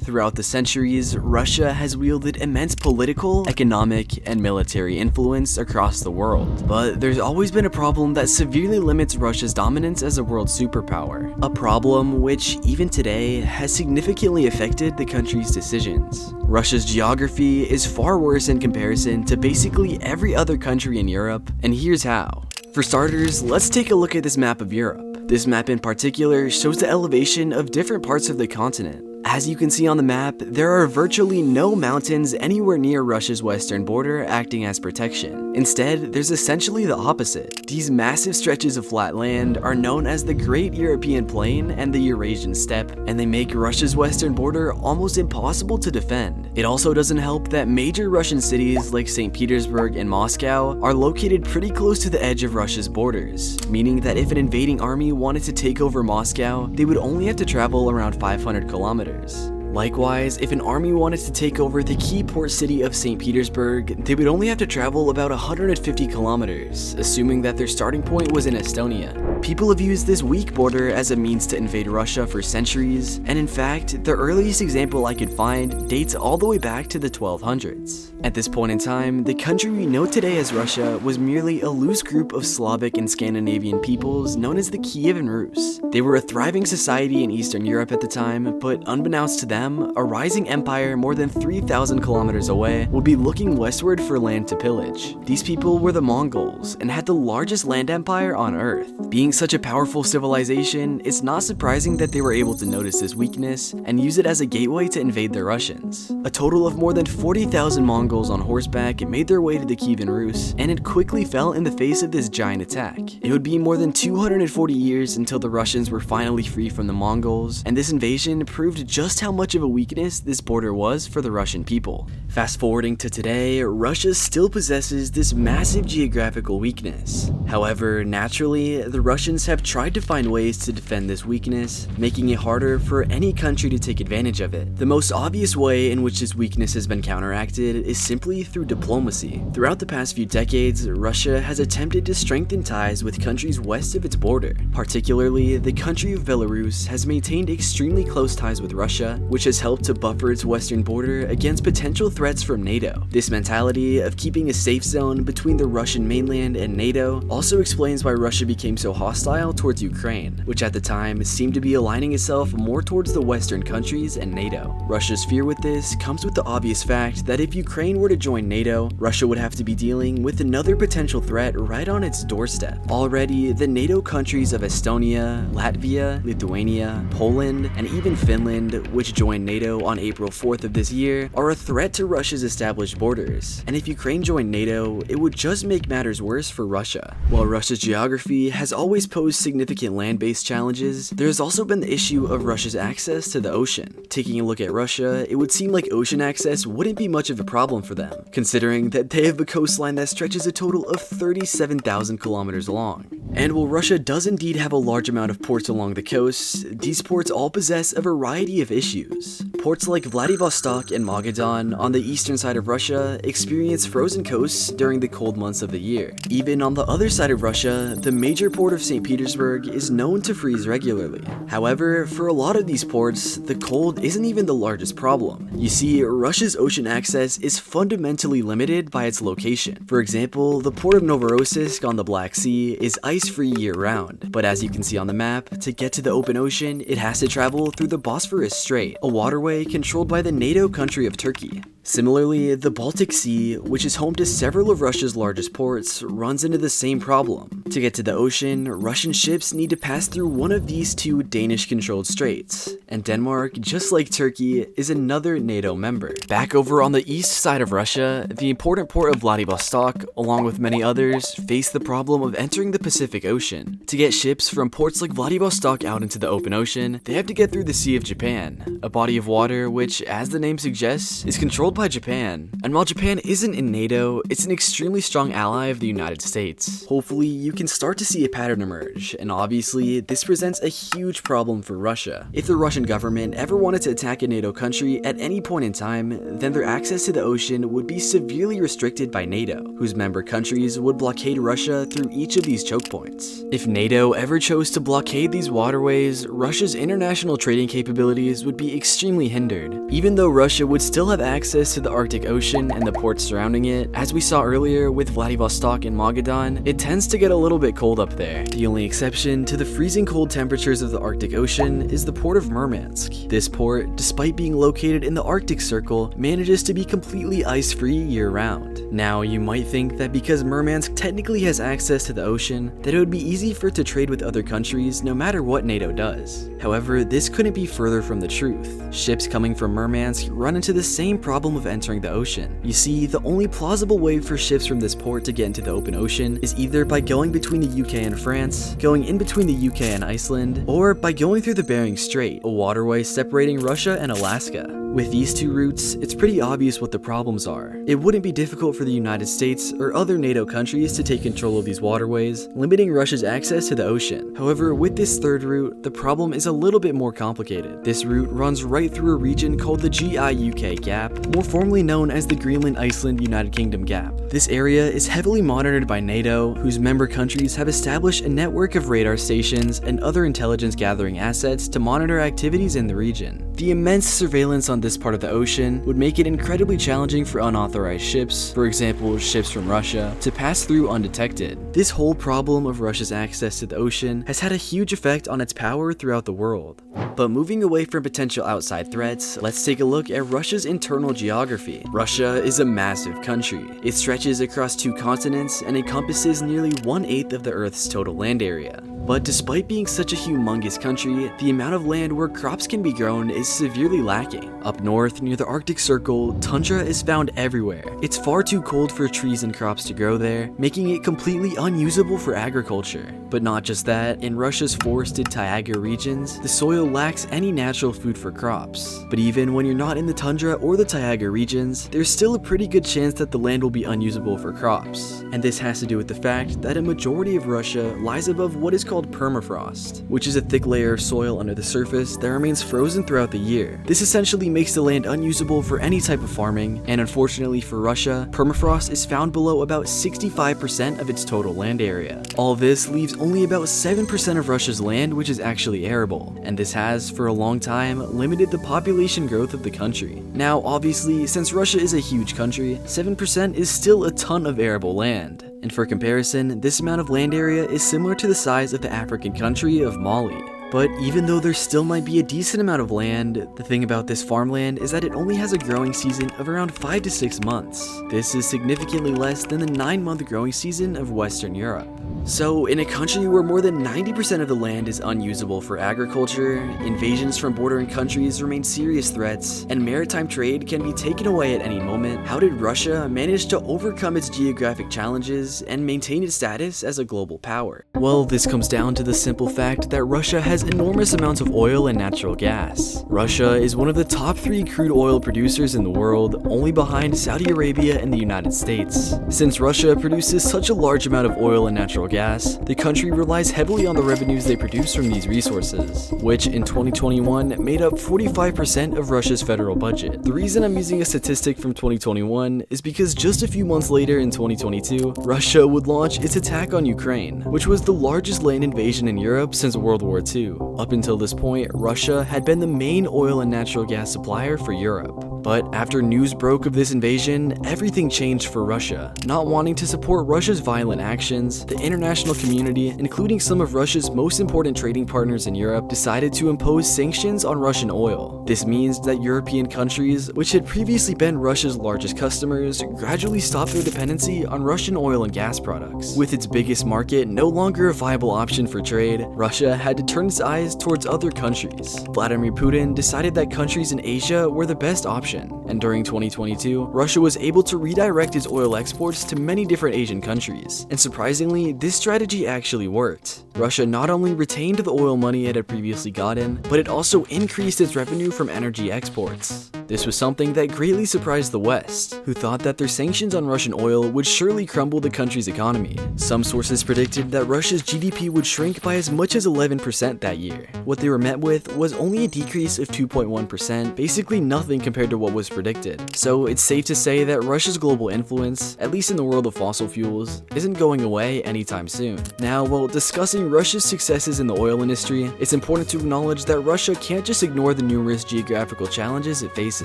Throughout the centuries, Russia has wielded immense political, economic, and military influence across the world. But there's always been a problem that severely limits Russia's dominance as a world superpower. A problem which, even today, has significantly affected the country's decisions. Russia's geography is far worse in comparison to basically every other country in Europe, and here's how. For starters, let's take a look at this map of Europe. This map in particular shows the elevation of different parts of the continent. As you can see on the map, there are virtually no mountains anywhere near Russia's western border acting as protection. Instead, there's essentially the opposite. These massive stretches of flat land are known as the Great European Plain and the Eurasian Steppe, and they make Russia's western border almost impossible to defend. It also doesn't help that major Russian cities like St. Petersburg and Moscow are located pretty close to the edge of Russia's borders, meaning that if an invading army wanted to take over Moscow, they would only have to travel around 500 kilometers. Likewise, if an army wanted to take over the key port city of St. Petersburg, they would only have to travel about 150 kilometers, assuming that their starting point was in Estonia. People have used this weak border as a means to invade Russia for centuries, and in fact, the earliest example I could find dates all the way back to the 1200s. At this point in time, the country we know today as Russia was merely a loose group of Slavic and Scandinavian peoples known as the Kievan Rus. They were a thriving society in Eastern Europe at the time, but unbeknownst to them, a rising empire more than 3,000 kilometers away would be looking westward for land to pillage. These people were the Mongols and had the largest land empire on Earth. Being such a powerful civilization, it's not surprising that they were able to notice this weakness and use it as a gateway to invade the Russians. A total of more than 40,000 Mongols on horseback made their way to the Kievan Rus, and it quickly fell in the face of this giant attack. It would be more than 240 years until the Russians were finally free from the Mongols, and this invasion proved just how much of a weakness this border was for the Russian people. Fast forwarding to today, Russia still possesses this massive geographical weakness. However, naturally, the Russians have tried to find ways to defend this weakness, making it harder for any country to take advantage of it. The most obvious way in which this weakness has been counteracted is simply through diplomacy. Throughout the past few decades, Russia has attempted to strengthen ties with countries west of its border. Particularly, the country of Belarus has maintained extremely close ties with Russia, which has helped to buffer its western border against potential threats from NATO. This mentality of keeping a safe zone between the Russian mainland and NATO also explains why Russia became so hostile towards Ukraine, which at the time seemed to be aligning itself more towards the Western countries and NATO. Russia's fear with this comes with the obvious fact that if Ukraine were to join NATO, Russia would have to be dealing with another potential threat right on its doorstep. Already, the NATO countries of Estonia, Latvia, Lithuania, Poland, and even Finland, which joined NATO on April 4th of this year, are a threat to Russia's established borders, and if Ukraine joined NATO, it would just make matters worse for Russia. While Russia's geography has always posed significant land-based challenges, there has also been the issue of Russia's access to the ocean. Taking a look at Russia, it would seem like ocean access wouldn't be much of a problem for them, considering that they have a coastline that stretches a total of 37,000 kilometers long. And while Russia does indeed have a large amount of ports along the coast, these ports all possess a variety of issues. Ports like Vladivostok and Magadan on the eastern side of Russia experience frozen coasts during the cold months of the year. Even on the other side of Russia, the major port of St. Petersburg is known to freeze regularly. However, for a lot of these ports, the cold isn't even the largest problem. You see, Russia's ocean access is fundamentally limited by its location. For example, the port of Novorossiysk on the Black Sea is ice-free year-round, but as you can see on the map, to get to the open ocean, it has to travel through the Bosphorus Strait, a waterway controlled by the NATO country of Turkey. Similarly, the Baltic Sea, which is home to several of Russia's largest ports, runs into the same problem. To get to the ocean, Russian ships need to pass through one of these two Danish-controlled straits, and Denmark, just like Turkey, is another NATO member. Back over on the east side of Russia, the important port of Vladivostok, along with many others, face the problem of entering the Pacific Ocean. To get ships from ports like Vladivostok out into the open ocean, they have to get through the Sea of Japan, a body of water which, as the name suggests, is controlled by Japan. And while Japan isn't in NATO, it's an extremely strong ally of the United States. Hopefully, you can start to see a pattern emerge, and obviously, this presents a huge problem for Russia. If the Russian government ever wanted to attack a NATO country at any point in time, then their access to the ocean would be severely restricted by NATO, whose member countries would blockade Russia through each of these choke points. If NATO ever chose to blockade these waterways, Russia's international trading capabilities would be extremely hindered. Even though Russia would still have access to the Arctic Ocean and the ports surrounding it, as we saw earlier with Vladivostok and Magadan, it tends to get a little bit cold up there. The only exception to the freezing cold temperatures of the Arctic Ocean is the port of Murmansk. This port, despite being located in the Arctic Circle, manages to be completely ice-free year-round. Now, you might think that because Murmansk technically has access to the ocean, that it would be easy for it to trade with other countries no matter what NATO does. However, this couldn't be further from the truth. Ships coming from Murmansk run into the same problem of entering the ocean. You see, the only plausible way for ships from this port to get into the open ocean is either by going between the UK and France, going in between the UK and Iceland, or by going through the Bering Strait, a waterway separating Russia and Alaska. With these two routes, it's pretty obvious what the problems are. It wouldn't be difficult for the United States or other NATO countries to take control of these waterways, limiting Russia's access to the ocean. However, with this third route, the problem is a little bit more complicated. This route runs right through a region called the GI-UK Gap, more formally known as the Greenland-Iceland-United Kingdom Gap. This area is heavily monitored by NATO, whose member countries have established a network of radar stations and other intelligence gathering assets to monitor activities in the region. The immense surveillance on this part of the ocean would make it incredibly challenging for unauthorized ships, for example ships from Russia, to pass through undetected. This whole problem of Russia's access to the ocean has had a huge effect on its power throughout the world. But moving away from potential outside threats, let's take a look at Russia's internal geography. Russia is a massive country. It stretches across 2 continents and encompasses nearly 1/8 of the Earth's total land area. But despite being such a humongous country, the amount of land where crops can be grown is severely lacking. Up north, near the Arctic Circle, tundra is found everywhere. It's far too cold for trees and crops to grow there, making it completely unusable for agriculture. But not just that, in Russia's forested taiga regions, the soil lacks any natural food for crops. But even when you're not in the tundra or the taiga regions, there's still a pretty good chance that the land will be unusable for crops. And this has to do with the fact that a majority of Russia lies above what is called permafrost, which is a thick layer of soil under the surface that remains frozen throughout the year. This essentially makes the land unusable for any type of farming, and unfortunately for Russia, permafrost is found below about 65% of its total land area. All this leaves only about 7% of Russia's land which is actually arable, and this has, for a long time, limited the population growth of the country. Now, obviously, since Russia is a huge country, 7% is still a ton of arable land. And for comparison, this amount of land area is similar to the size of the African country of Mali. But even though there still might be a decent amount of land, the thing about this farmland is that it only has a growing season of around 5 to 6 months. This is significantly less than the 9-month growing season of Western Europe. So, in a country where more than 90% of the land is unusable for agriculture, invasions from bordering countries remain serious threats, and maritime trade can be taken away at any moment, how did Russia manage to overcome its geographic challenges and maintain its status as a global power? Well, this comes down to the simple fact that Russia has enormous amounts of oil and natural gas. Russia is one of the top 3 crude oil producers in the world, only behind Saudi Arabia and the United States. Since Russia produces such a large amount of oil and natural gas, the country relies heavily on the revenues they produce from these resources, which in 2021 made up 45% of Russia's federal budget. The reason I'm using a statistic from 2021 is because just a few months later in 2022, Russia would launch its attack on Ukraine, which was the largest land invasion in Europe since World War II. Up until this point, Russia had been the main oil and natural gas supplier for Europe. But after news broke of this invasion, everything changed for Russia. Not wanting to support Russia's violent actions, the international community, including some of Russia's most important trading partners in Europe, decided to impose sanctions on Russian oil. This means that European countries, which had previously been Russia's largest customers, gradually stopped their dependency on Russian oil and gas products. With its biggest market no longer a viable option for trade, Russia had to turn its eyes towards other countries. Vladimir Putin decided that countries in Asia were the best option, and during 2022, Russia was able to redirect its oil exports to many different Asian countries. And surprisingly, this strategy actually worked. Russia not only retained the oil money it had previously gotten, but it also increased its revenue from energy exports. This was something that greatly surprised the West, who thought that their sanctions on Russian oil would surely crumble the country's economy. Some sources predicted that Russia's GDP would shrink by as much as 11% that year. What they were met with was only a decrease of 2.1%, basically nothing compared to what was predicted. So it's safe to say that Russia's global influence, at least in the world of fossil fuels, isn't going away anytime soon. Now, while discussing Russia's successes in the oil industry, it's important to acknowledge that Russia can't just ignore the numerous geographical challenges it faces.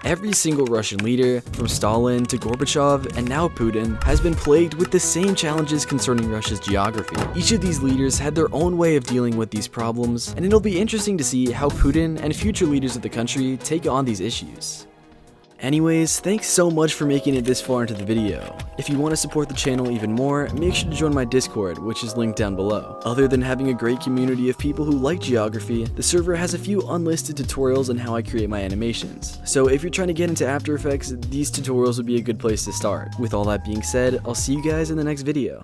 Every single Russian leader, from Stalin to Gorbachev and now Putin, has been plagued with the same challenges concerning Russia's geography. Each of these leaders had their own way of dealing with these problems, and it'll be interesting to see how Putin and future leaders of the country take on these issues. Anyways, thanks so much for making it this far into the video. If you want to support the channel even more, make sure to join my Discord, which is linked down below. Other than having a great community of people who like geography, the server has a few unlisted tutorials on how I create my animations. So if you're trying to get into After Effects, these tutorials would be a good place to start. With all that being said, I'll see you guys in the next video.